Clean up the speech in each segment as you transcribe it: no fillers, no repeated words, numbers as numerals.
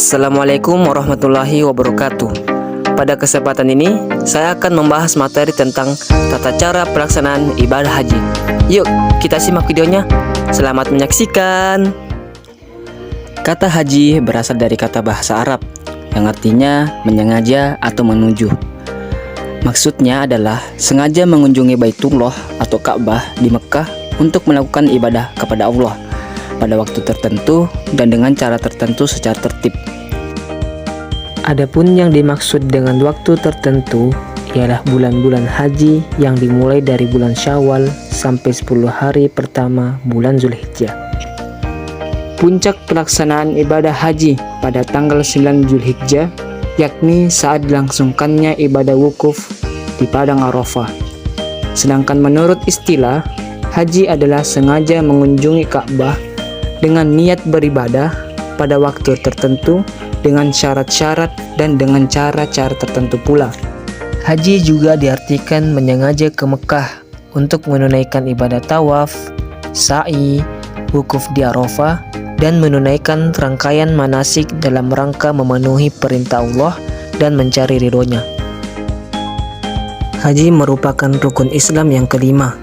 Assalamualaikum warahmatullahi wabarakatuh. Pada kesempatan ini, saya akan membahas materi tentang tata cara pelaksanaan ibadah haji. Yuk, kita simak videonya. Selamat menyaksikan. Kata haji berasal dari kata bahasa Arab yang artinya menyengaja atau menuju. Maksudnya adalah sengaja mengunjungi Baitullah atau Ka'bah di Mekah untuk melakukan ibadah kepada Allah pada waktu tertentu dan dengan cara tertentu secara tertib. Adapun yang dimaksud dengan waktu tertentu ialah bulan-bulan haji yang dimulai dari bulan Syawal sampai 10 hari pertama bulan Zulhijjah. Puncak pelaksanaan ibadah haji pada tanggal 9 Zulhijjah yakni saat dilangsungkannya ibadah wukuf di Padang Arafah. Sedangkan menurut istilah, haji adalah sengaja mengunjungi Ka'bah dengan niat beribadah pada waktu tertentu dengan syarat-syarat dan dengan cara-cara tertentu pula. Haji juga diartikan menyengaja ke Mekah untuk menunaikan ibadah tawaf, sa'i, wukuf di Arafah, dan menunaikan rangkaian manasik dalam rangka memenuhi perintah Allah dan mencari ridhonya. Haji merupakan rukun Islam yang kelima.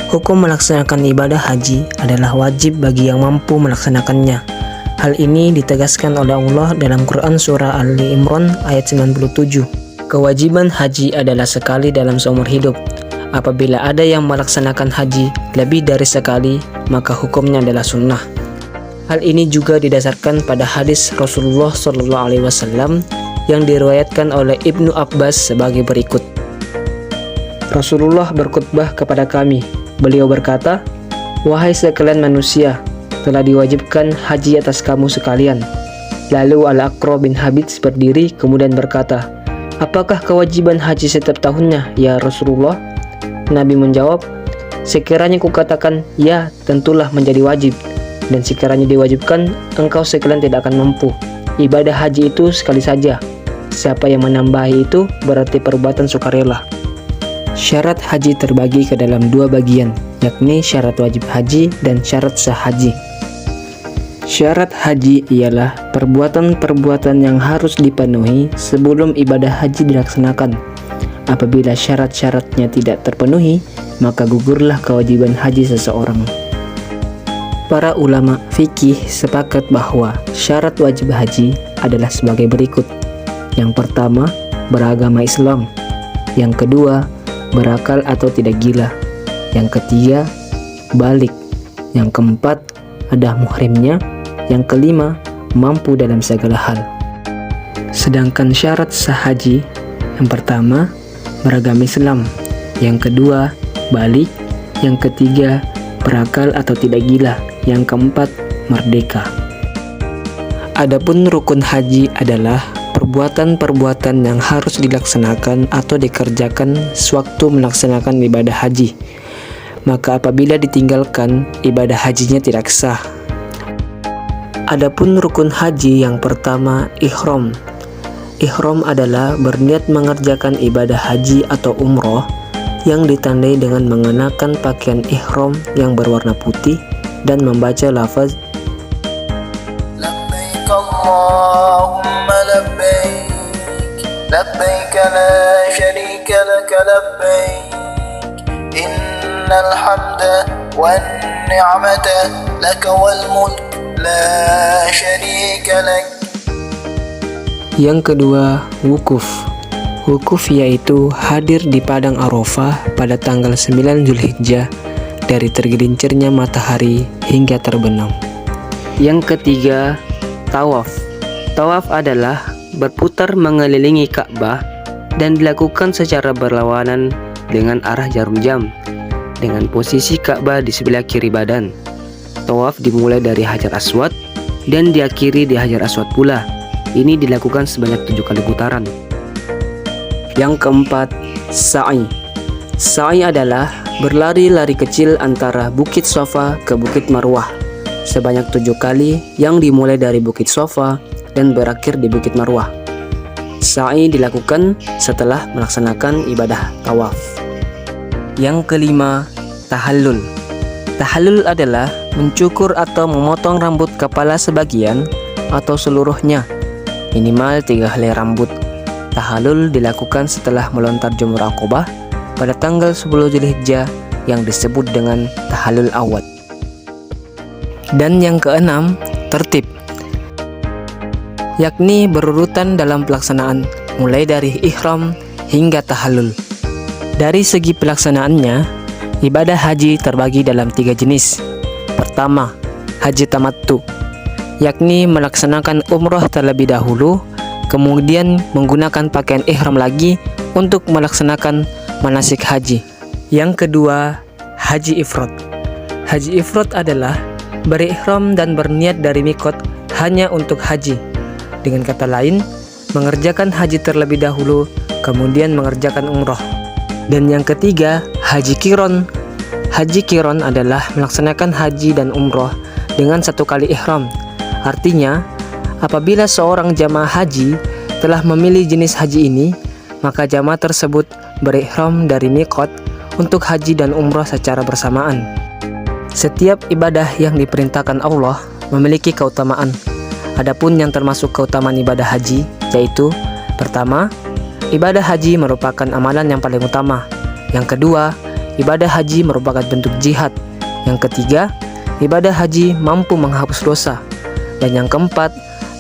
Hukum melaksanakan ibadah haji adalah wajib bagi yang mampu melaksanakannya. Hal ini ditegaskan oleh Allah dalam Quran Surah Ali Imran ayat 97. Kewajiban haji adalah sekali dalam seumur hidup. Apabila ada yang melaksanakan haji lebih dari sekali, maka hukumnya adalah sunnah. Hal ini juga didasarkan pada hadis Rasulullah SAW yang diriwayatkan oleh Ibnu Abbas sebagai berikut. Rasulullah berkhutbah kepada kami. Beliau berkata, "Wahai sekalian manusia, telah diwajibkan haji atas kamu sekalian." Lalu Al-Aqra bin Habis berdiri kemudian berkata, "Apakah kewajiban haji setiap tahunnya, ya Rasulullah?" Nabi menjawab, "Sekiranya kukatakan ya, tentulah menjadi wajib. Dan sekiranya diwajibkan, engkau sekalian tidak akan mampu. Ibadah haji itu sekali saja. Siapa yang menambahi itu berarti perbuatan sukarela." Syarat haji terbagi ke dalam dua bagian, yakni syarat wajib haji dan syarat sah haji. Syarat haji ialah perbuatan-perbuatan yang harus dipenuhi sebelum ibadah haji dilaksanakan. Apabila syarat-syaratnya tidak terpenuhi, maka gugurlah kewajiban haji seseorang. Para ulama fikih sepakat bahwa syarat wajib haji adalah sebagai berikut. Yang pertama, beragama Islam. Yang kedua, berakal atau tidak gila. Yang ketiga, balik. Yang keempat, ada muhrimnya. Yang kelima, mampu dalam segala hal. Sedangkan syarat sah haji, yang pertama, beragama Islam. Yang kedua, balik. Yang ketiga, berakal atau tidak gila. Yang keempat, merdeka. Adapun rukun haji adalah perbuatan-perbuatan yang harus dilaksanakan atau dikerjakan sewaktu melaksanakan ibadah haji. Maka apabila ditinggalkan, ibadah hajinya tidak sah. Adapun rukun haji yang pertama, ihram. Ihram adalah berniat mengerjakan ibadah haji atau umroh yang ditandai dengan mengenakan pakaian ihram yang berwarna putih dan membaca lafaz لبيك اللهم لبيك لبيك لا شريك لك لبيك إن الحمد والنعمة لك والملك لا شريك لك. Yang kedua, wukuf. Wukuf yaitu hadir di Padang Arafah pada tanggal 9 Zulhijjah dari tergelincirnya matahari hingga terbenam. Yang ketiga, tawaf. Tawaf adalah berputar mengelilingi Ka'bah dan dilakukan secara berlawanan dengan arah jarum jam dengan posisi Ka'bah di sebelah kiri badan. Tawaf dimulai dari Hajar Aswad dan diakhiri di Hajar Aswad pula. Ini dilakukan sebanyak 7 kali putaran. Yang keempat, sa'i. Sa'i adalah berlari-lari kecil antara Bukit Safa ke Bukit Marwah sebanyak 7 kali yang dimulai dari Bukit Safa dan berakhir di Bukit Marwah. Sa'i dilakukan setelah melaksanakan ibadah tawaf. Yang kelima, tahallul. Tahallul adalah mencukur atau memotong rambut kepala sebagian atau seluruhnya minimal 3 helai rambut. Tahallul dilakukan setelah melontar jamur Aqobah pada tanggal 10 Dzulhijjah yang disebut dengan tahallul awal. Dan yang keenam, tertib, yakni berurutan dalam pelaksanaan mulai dari ihram hingga tahallul. Dari segi pelaksanaannya, ibadah haji terbagi dalam 3 jenis. Pertama, haji tamattu, yakni melaksanakan umroh terlebih dahulu, kemudian menggunakan pakaian ihram lagi untuk melaksanakan manasik haji. Yang kedua, haji ifrad. Haji ifrad adalah berihram dan berniat dari mikot hanya untuk haji. Dengan kata lain, mengerjakan haji terlebih dahulu, kemudian mengerjakan umroh. Dan yang ketiga, haji qiron. Haji qiron adalah melaksanakan haji dan umroh dengan satu kali ihram. Artinya, apabila seorang jamaah haji telah memilih jenis haji ini, maka jamaah tersebut berihram dari mikot untuk haji dan umroh secara bersamaan. Setiap ibadah yang diperintahkan Allah memiliki keutamaan. Adapun yang termasuk keutamaan ibadah haji, yaitu pertama, ibadah haji merupakan amalan yang paling utama. Yang kedua, ibadah haji merupakan bentuk jihad. Yang ketiga, ibadah haji mampu menghapus dosa. Dan yang keempat,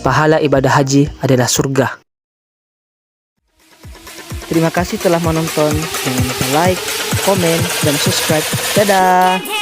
pahala ibadah haji adalah surga. Terima kasih telah menonton. Jangan lupa like, komen, dan subscribe. Dadah!